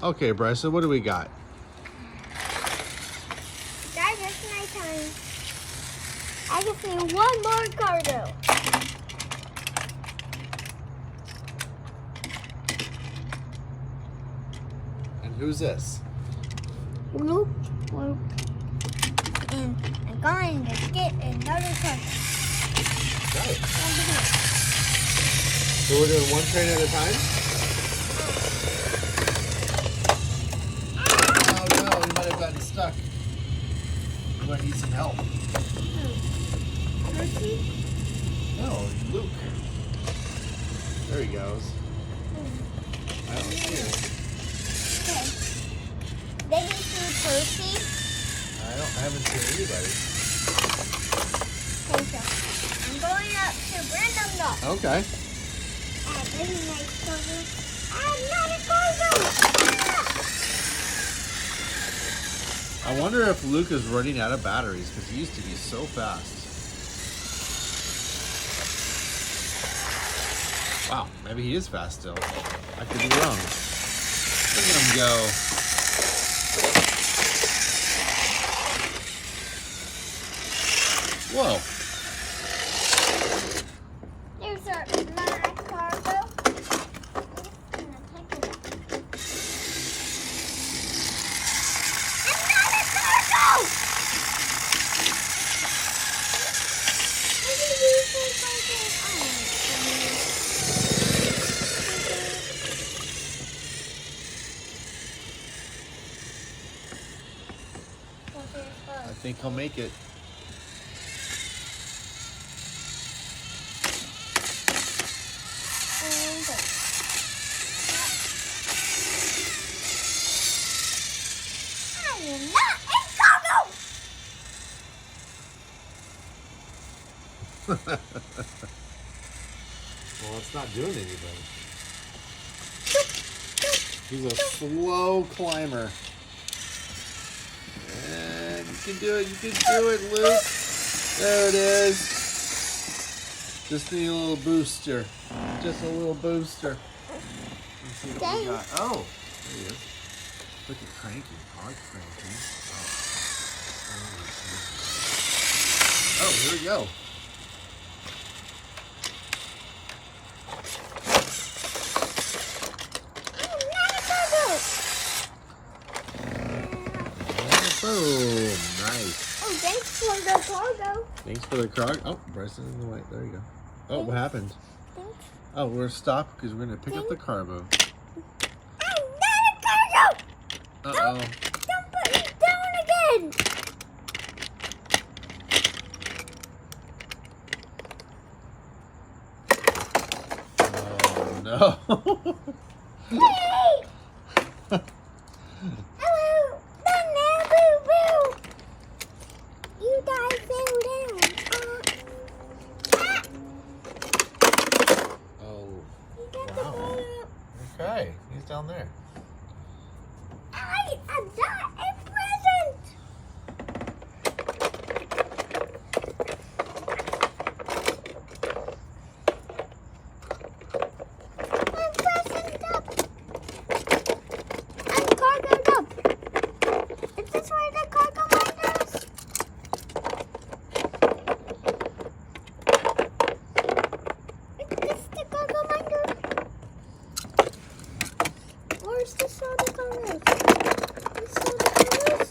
Okay, Bryson, what do we got? Guys, it's my time. I just need one more cargo. And who's this? Luke. And I'm going to get another cargo. Right. So we're doing one train at a time? Oh no, he might have gotten stuck. We might need some help. Percy? No, Luke. There he goes. I don't see him. Okay. Did you see Percy? I haven't seen anybody. Okay, so I'm going up to random dot. Okay. This is my cargo. Another cargo! I wonder if Luke is running out of batteries because he used to be so fast. Wow, maybe he is fast still. I could be wrong. Look at him go. Whoa. There's my cargo. I'm gonna pick it up. Another cargo! What did you say, cargo? I think he'll make it. I am not in cargo! Well, it's not doing anything. He's a slow climber. And you can do it. You can do it, Luke. There it is. Just need a little booster. Just a little booster. Let's see what we got. Oh, there he is. Look at Cranky. I like Cranky. Oh, here we go. Boom. Nice. Oh, thanks for the cargo. Thanks for the cargo. Oh, Bryson in the white. There you go. Oh, what happened? Thanks. Oh, we're stopped because we're going to pick up the cargo. Another cargo! Uh-oh. Don't put it down again! Oh, no. Hey! Hello! No, boo, boo! You guys fell down. Oh, You got wow. the ball up. Okay. He's down there. I got a present! I'm present up! I'm cargoed up! Is this where the cargo mine is? Is this the cargo minder? Or is this all the cargoes? This all the cargoes?